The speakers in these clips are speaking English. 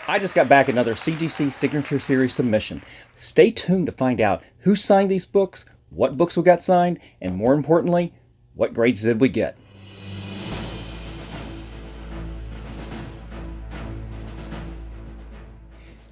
I just got back another CGC Signature Series submission. Stay tuned to find out who signed these books, what books we got signed, and more importantly, what grades did we get.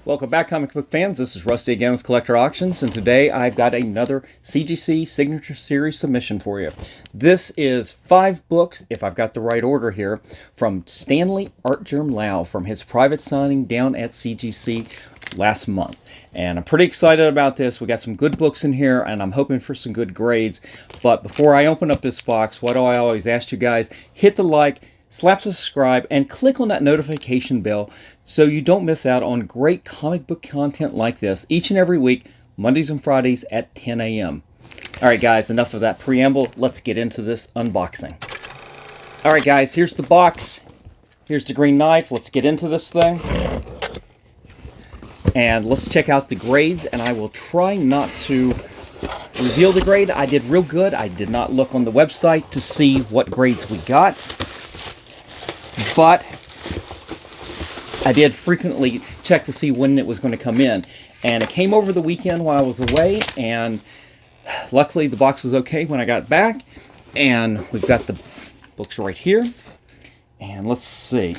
Welcome back, comic book fans. This is Rusty again with Collector Auctions, and today I've got another CGC Signature Series submission for you. This is 5 books, if I've got the right order here, from Stanley Artgerm Lau from his private signing down at CGC last month. And I'm pretty excited about this. We got some good books in here, and I'm hoping for some good grades. But before I open up this box, what do I always ask you guys? Hit the like, slap subscribe, and click on that notification bell so you don't miss out on great comic book content like this each and every week, Mondays and Fridays at 10 a.m. All right, guys, enough of that preamble. Let's get into this unboxing. All right, guys, here's the box. Here's the green knife. Let's get into this thing. And let's check out the grades, and I will try not to reveal the grade. I did real good. I did not look on the website to see what grades we got, but I did frequently check to see when it was going to come in. And it came over the weekend while I was away, and luckily the box was okay when I got back. And we've got the books right here. And let's see.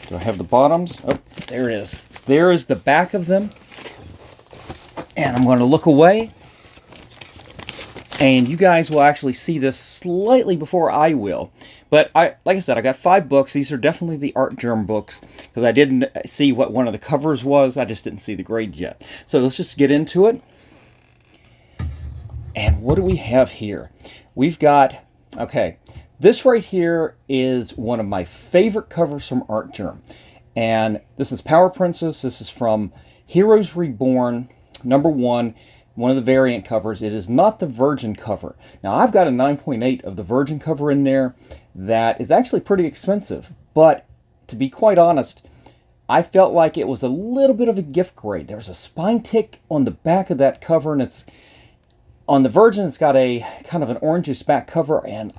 Do I have the bottoms? Oh, there it is. There is the back of them. And I'm going to look away. And you guys will actually see this slightly before I will. But like I said, I got 5 books. These are definitely the Artgerm books, because I didn't see what one of the covers was. I just didn't see the grade yet. So let's just get into it. And what do we have here? We've got, okay, this right here is one of my favorite covers from Artgerm. And this is Power Princess. This is from Heroes Reborn, #1. One of the variant covers. It is not the Virgin cover. Now, I've got a 9.8 of the Virgin cover in there that is actually pretty expensive. But to be quite honest, I felt like it was a little bit of a gift grade. There's a spine tick on the back of that cover, and it's on the Virgin. It's got a kind of an orangish back cover, and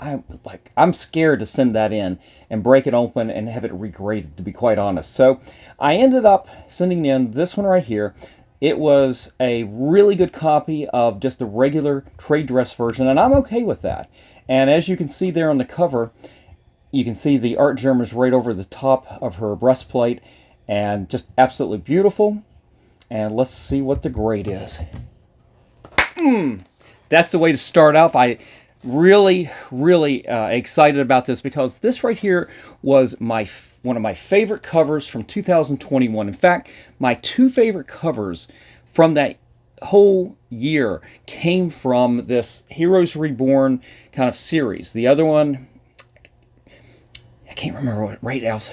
I'm scared to send that in and break it open and have it regraded, to be quite honest. So I ended up sending in this one right here. It was a really good copy of just the regular trade dress version, and I'm okay with that. And as you can see there on the cover, you can see the Artgerm is right over the top of her breastplate, and just absolutely beautiful. And let's see what the grade is. That's the way to start off. I really excited about this, because this right here was one of my favorite covers from 2021. In fact, my 2 favorite covers from that whole year came from this Heroes Reborn kind of series. The other one, I can't remember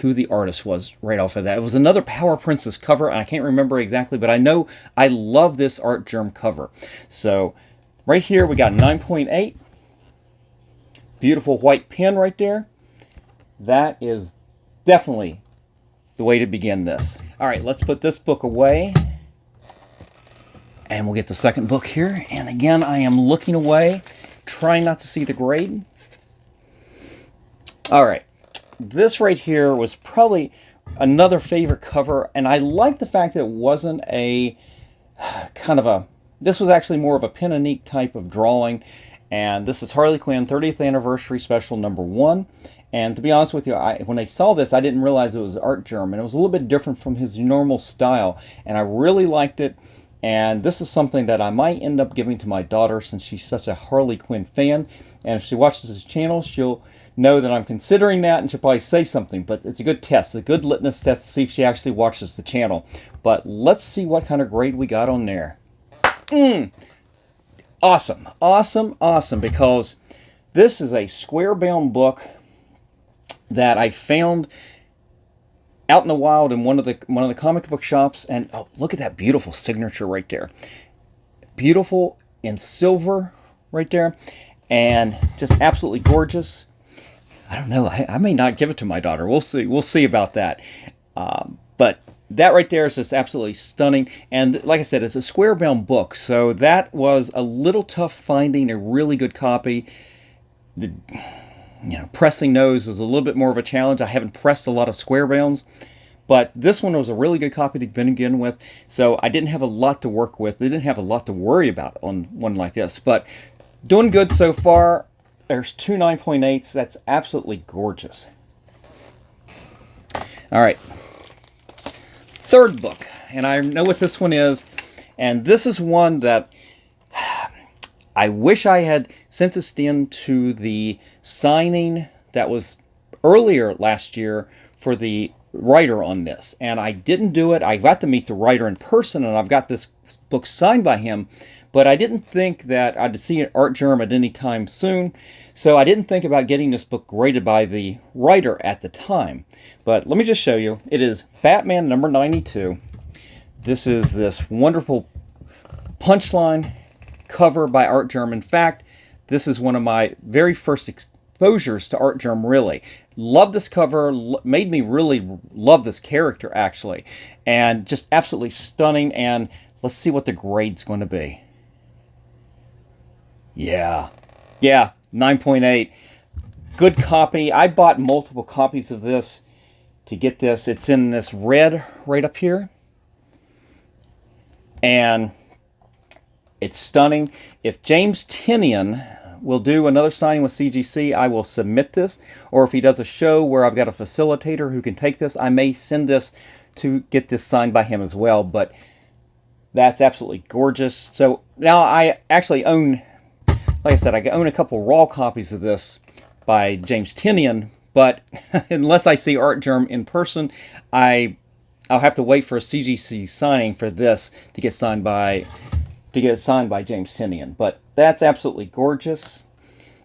who the artist was right off of that. It was another Power Princess cover, and I can't remember exactly, but I know I love this Artgerm cover. So right here we got 9.8. Beautiful white pen right there. That is definitely the way to begin this. All right, let's put this book away. And we'll get the second book here. And again, I am looking away, trying not to see the grade. All right. This right here was probably another favorite cover. And I like the fact that it wasn't a kind of a... This was actually more of a pen-and-ink type of drawing. And this is Harley Quinn 30th Anniversary Special #1. And to be honest with you, when I saw this, I didn't realize it was Artgerm. And it was a little bit different from his normal style. And I really liked it. And this is something that I might end up giving to my daughter, since she's such a Harley Quinn fan. And if she watches this channel, she'll know that I'm considering that, and she'll probably say something. But it's a good test, a good litmus test to see if she actually watches the channel. But let's see what kind of grade we got on there. Awesome, awesome, awesome, because this is a square-bound book that I found out in the wild in one of the comic book shops. And oh, look at that beautiful signature right there. Beautiful in silver right there, and just absolutely gorgeous. I don't know, I may not give it to my daughter. We'll see about that. But that right there is just absolutely stunning. And like I said, it's a square-bound book, so that was a little tough finding a really good copy. Pressing those is a little bit more of a challenge. I haven't pressed a lot of square bounds, But this one was a really good copy to begin with, so I didn't have a lot to work with. I didn't have a lot to worry about on one like this, but doing good so far. There's two 9.8s. That's absolutely gorgeous. All right. Third book, and I know what this one is, and this is one that I wish I had sent this in to the signing that was earlier last year for the writer on this, and I didn't do it. I got to meet the writer in person, and I've got this book signed by him, but I didn't think that I'd see an Artgerm at any time soon, so I didn't think about getting this book graded by the writer at the time. But let me just show you. It is Batman number 92. This is this wonderful punchline cover by Artgerm. In fact, this is one of my very first exposures to Artgerm, really. Love this cover, made me really love this character, actually. And just absolutely stunning, and let's see what the grade's going to be. Yeah, 9.8. Good copy. I bought multiple copies of this to get this. It's in this red right up here. And it's stunning. If James Tynion will do another signing with CGC, I will submit this. Or if he does a show where I've got a facilitator who can take this, I may send this to get this signed by him as well. But that's absolutely gorgeous. So now I actually own, like I said, I own a couple raw copies of this by James Tynion, but unless I see Artgerm in person, I'll have to wait for a CGC signing for this to get signed by James Tynion. But that's absolutely gorgeous.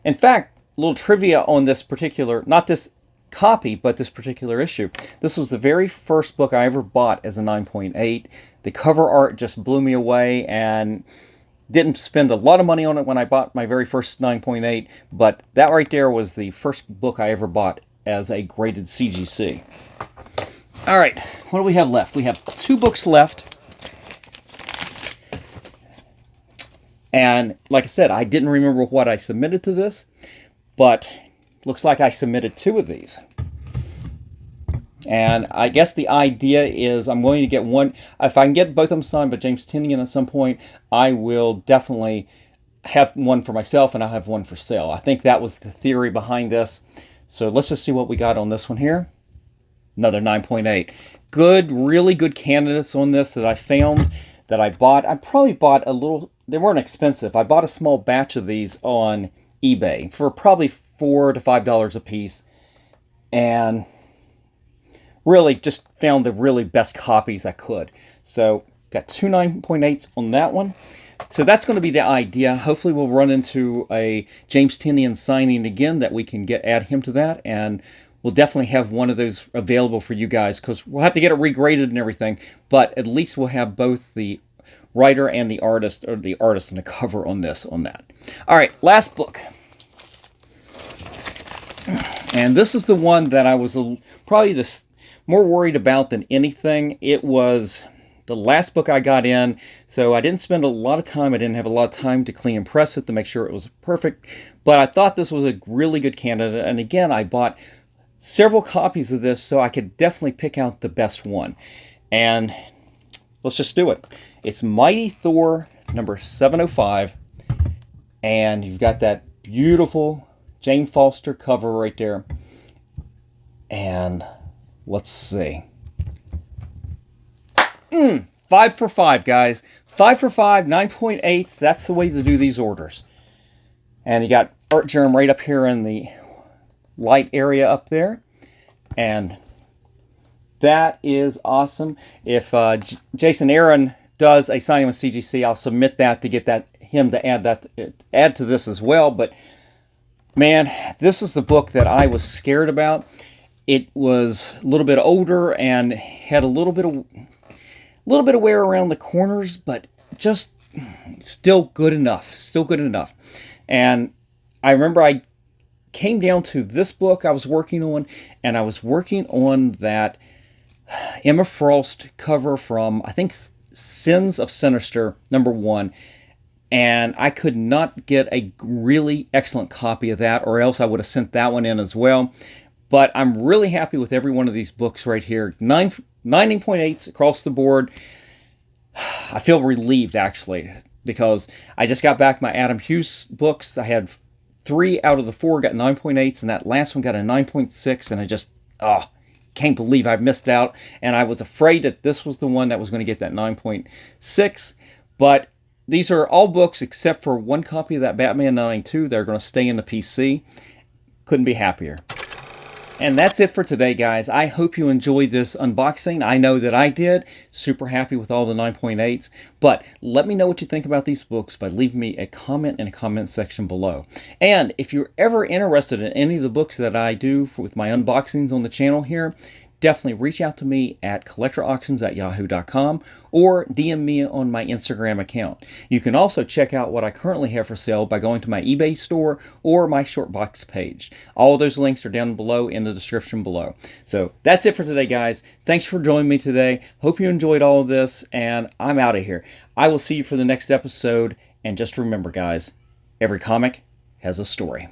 In fact, a little trivia on this particular, not this copy, but this particular issue. This was the very first book I ever bought as a 9.8. The cover art just blew me away, and didn't spend a lot of money on it when I bought my very first 9.8, but that right there was the first book I ever bought as a graded CGC. All right, what do we have left? We have 2 books left. And like I said, I didn't remember what I submitted to this, but looks like I submitted 2 of these. And I guess the idea is I'm going to get one. If I can get both of them signed by James Tynion at some point, I will definitely have one for myself and I'll have one for sale. I think that was the theory behind this. So let's just see what we got on this one here. Another 9.8. Good, really good candidates on this that I found, that I bought. I probably bought a little, they weren't expensive. I bought a small batch of these on eBay for probably $4 to $5 a piece. And really just found the really best copies I could. So got 2 9.8s on that one. So that's going to be the idea. Hopefully we'll run into a James Tynion signing again that we can add him to that, and we'll definitely have one of those available for you guys, because we'll have to get it regraded and everything, but at least we'll have both the writer and the artist, or the artist and the cover on that. All right, last book. And this is the one that I was probably more worried about than anything. It was the last book I got in, so I didn't spend a lot of time. I didn't have a lot of time to clean and press it to make sure it was perfect, but I thought this was a really good candidate. And again, I bought several copies of this so I could definitely pick out the best one. And let's just do it. It's Mighty Thor number 705, and you've got that beautiful Jane Foster cover right there. And let's see. 5 for 5, guys. 5 for 5, 9.8. That's the way to do these orders. And you got Artgerm right up here in the light area up there. And that is awesome. If Jason Aaron does a signing with CGC, I'll submit that to get him to add to this as well. But man, this is the book that I was scared about. It was a little bit older and had a little bit of wear around the corners, but just still good enough. And I remember I came down to this book I was working on, and I was working on that Emma Frost cover from, I think, Sins of Sinister #1, and I could not get a really excellent copy of that, or else I would have sent that one in as well. But I'm really happy with every one of these books right here. 9 19.8s across the board. I feel relieved, actually, because I just got back my Adam Hughes books. I had 3 out of the 4 got 9.8s, and that last one got a 9.6, and I just, can't believe I missed out. And I was afraid that this was the one that was going to get that 9.6, but these are all books except for one copy of that Batman 92. They're going to stay in the PC. Couldn't be happier. And that's it for today, guys. I hope you enjoyed this unboxing. I know that I did. Super happy with all the 9.8s. But let me know what you think about these books by leaving me a comment in the comment section below. And if you're ever interested in any of the books that I do with my unboxings on the channel here, definitely reach out to me at collectorauctions@yahoo.com or DM me on my Instagram account. You can also check out what I currently have for sale by going to my eBay store or my Shortbox page. All of those links are down below in the description below. So that's it for today, guys. Thanks for joining me today. Hope you enjoyed all of this, and I'm out of here. I will see you for the next episode, and just remember, guys, every comic has a story.